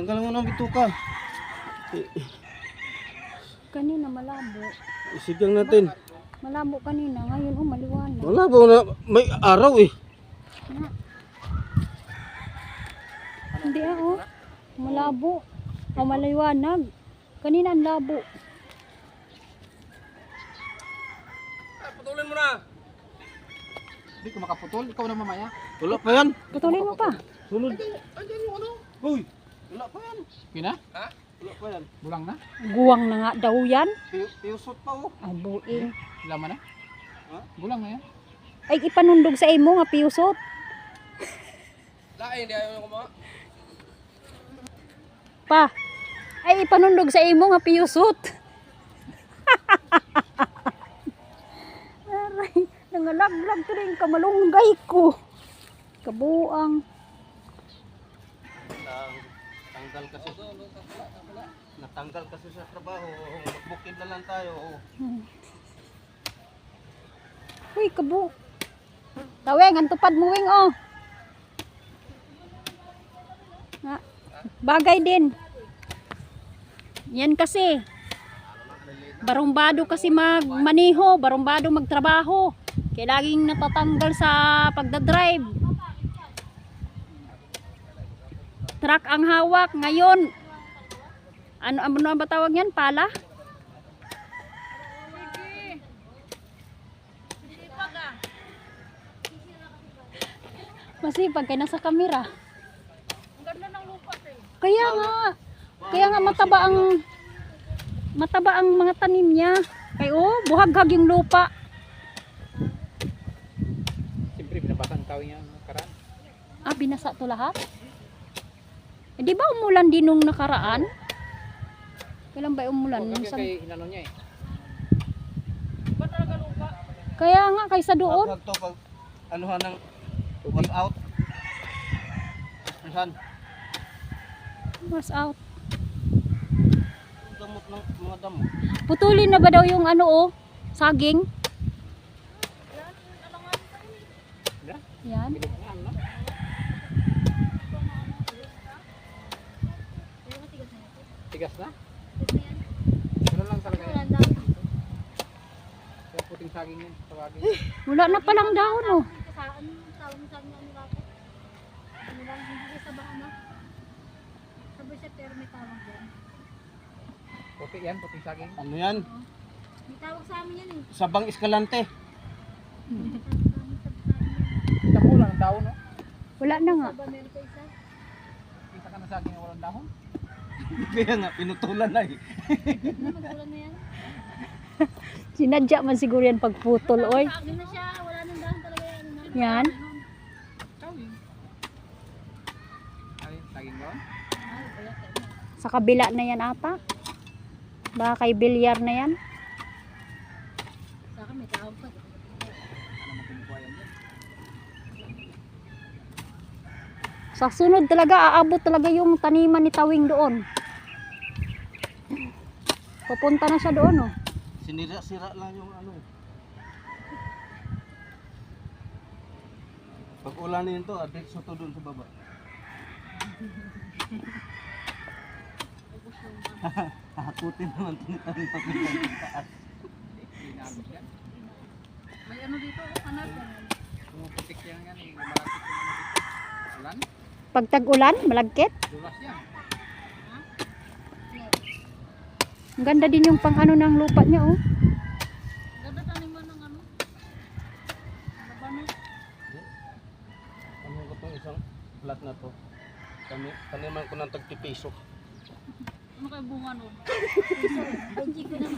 Tanggal mo ng bituka. Kanina malabo. Isigang natin. Malabo kanina. Ngayon maliwanag. Malabo na. May araw eh. Na. Hindi malabo. Maliwanag. Kanina ang labo. Putulin mo na. Hindi ko makaputol. Ikaw na mamaya. Wala pa yan. Putulin mo pa. Sunod. Andiyan yung ano. Hoy. Wala pa yan. Kina? Ha? Wala pa yan. Bulang na? Guwang na nga daw yan. Tiyusot pa oh. Abuin. Laman na? Ha? Bulang na yan. Ay ipanundog sa imo nga piyusot. Lain, di ayaw ko mga. Pa. Ay ipanundog sa imo nga piyusot. Aray, nangalaglag to rin kamalunggay ko. Kabuang. Tanggal kasi. Natanggal kasi sa trabaho. Magbukid na lang tayo. Uy, kabu. Taweng, ang tupad mo wing oh. Nga, bagay din. Yan kasi. Barumbado kasi magmaniho, barumbado magtrabaho. Kaya laging natatanggal sa pagdadrive. Truck ang hawak ngayon. Ano ba tawag yan? Pala? Masipag kaya nasa kamera. Ang ganda ng lupa eh. Kaya nga mataba ang mga tanim niya. Kaya buhaghag yung lupa. Siyempre, binabasan tao niya karaan. Binasa to lahat? Di ba umulan din nung nakaraan? Kailan ba umulan? Huwag kay inano niya eh. Ba talaga lupa? Kaya nga kaysa doon. Pag to, pag anuhan ng was out. Saan? Was out. Damot ng mga damo. Putulin na ba daw yung saging? Yan. Bilukan na. Tigas na? Ganun lang talaga yan. Kaya puting saging yan. Tawagin. Wala na palang dahon Saan tawag mo sa amin ang nilako? Ano lang, hindi sa baka na. Sabi siya pero may tawag yan. Puti yan, puting saging. Ano yan? May tawag sa amin yan eh. Sabang Escalante. Kita mo lang ang dahon, no? Wala na nga. Ba meron ko isa? Kita ka na saging na walang dahon. Kaya nga, pinutulan na eh. Ano magkulan na yan? Sinadya man siguro yan pagputol, oy. Ano na siya? Wala nang dahon talaga yan. Yan. Saging. Ay, saging doon? Sa kabila na yan ata. Baka kay bilyar na yan. Sa akin may tawag pa. Ano mo kinukuha yan dyan? Sa sunod talaga, aabot talaga yung taniman ni Tawing doon. Pupunta na siya doon, Sinira-sira lang yung ano. Pag ulanin to, adikso to doon sa baba. Hakutin naman ito ni Tawing pag naging taas. Inabot yan. May ano dito? Anak. Pumuputik yan yan. Malapit yung ano dito. Ulan? Pag tag-ulan, malagkit. Dulas yan. Ang ganda din yung pang ng lupa niya, Ganda taniman ng ano? Labano. Ano ko itong isang flat na to? Taniman ko ng tagtipiso. Ano kayo bunga nun? Benji ko naman.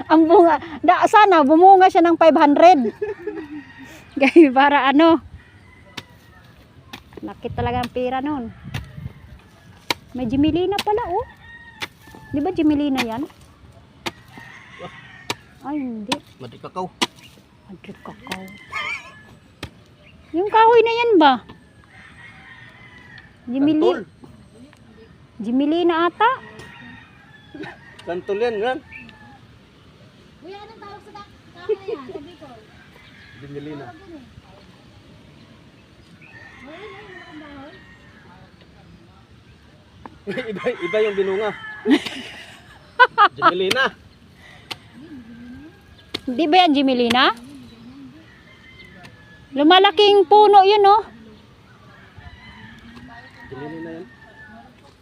Ang bunga, sana bumunga siya ng 500. Gaya para laki talaga ang pera nun. May Jimelina pala, Di ba Jimelina yan? Ay, hindi. Madi kakaw. Adyo kakao. Yung kahoy na yan ba? Santol. Jimelina ata. Santol yan. Kuya, anong tawag sa kahoy na yan? Sa Bicol? Dimelina. Tawag yun eh. Wala na yung mga kahoy. iba yung binunga. Jemelina. Di ba yan, Jimelina? Lumalaking puno yun, oh. Jemelina yan.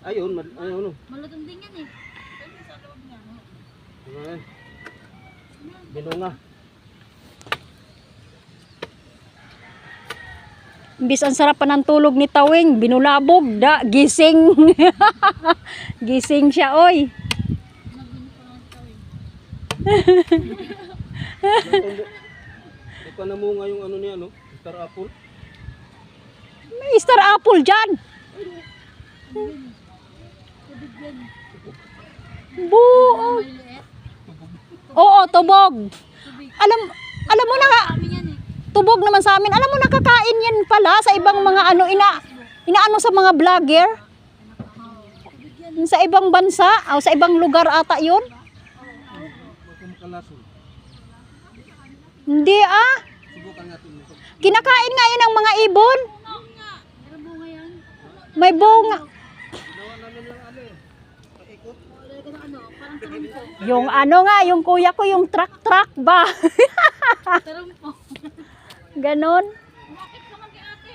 Ayun, ayun. Malutong din yan eh. Ayan. Binunga. Imbis ang sarap pa ng tulog ni Tawing, binulabog, gising. Gising siya, oy. Di pa namunga yung ano niya, no? Star apple. May star apple dyan. Buo. Oo, tubog. Alam mo na nga, Kami yan eh. tubog naman sa amin. Alam mo, nakakain yan pala sa ibang mga ano, inaano sa mga vlogger. Sa ibang bansa, o sa ibang lugar ata yun. Makalason. Hindi ah. Subukan natin ito. Kinakain nga yun ng mga ibon. Pero bunga yan. May bunga. Ginawa namin lang ano eh. Paikot. Lagay ko ng ano, parang tarumpo. Yung ano nga, yung kuya ko, yung truck ba? Tarumpo. Ganon. Bakit naman kay ate?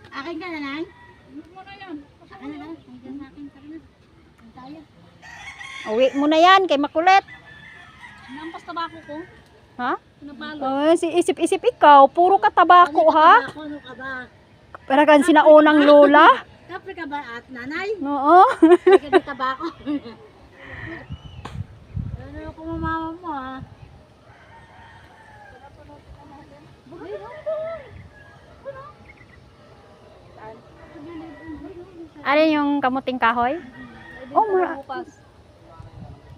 Akin ka na lang? Huwag mo na yan. Akin na lang. Akin sa akin. Tara na. Ang tayo. Uwi mo na yan, kay makulit. Nampas tabako ko. Ha? Pinapalo. Oh, si isip-isip ikaw, puro ka tabako ha? Ano ka ba? Para kan sinaunang lola. Kapre ka ba at nanay? Oo. Hindi ka di tabako. Ano ako mamama mo ha? Ano yung kamuting kahoy? Oh,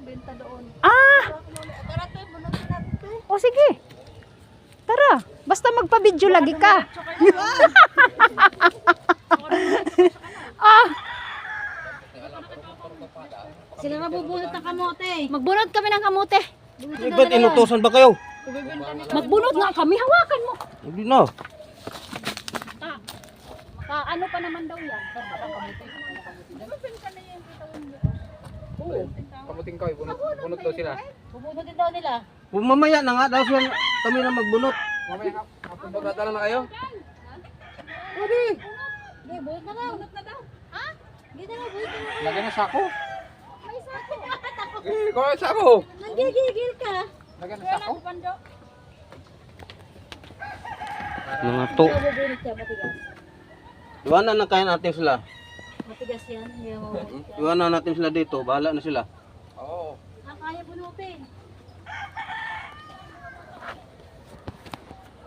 Benta doon. Ah! Tara tayo, bunutin natin tayo. O sige. Tara, basta magpa-video lagi ka. Ah, Sila mabubunot ng kamote. magbunot kami ng kamote. Eh, ba't inutosan ba kayo? Magbunot nga kami, hawakan mo. Hindi na. Ano pa naman daw yan? Kamuting kahoy, bunot daw sila. Bubunutin daw nila. Mamaya na nga daw siya kami na magbunot. Mamaya nga, kapag magdadala na kayo. Hindi, bunot na daw. Bunot na daw. Ha? Hindi na daw, bunot na daw. Lagyan ng sako. May sako. Ikaw ang sako. Nanggigigil ka. Lagyan ng sako. Mga to. Bubunot siya, matigas. Iwanan na kaya natin sila. Matigas yan, hindi mo mabunot yan. Iwanan natin sila dito. Bahala na sila. Oo. Kaya bunutin.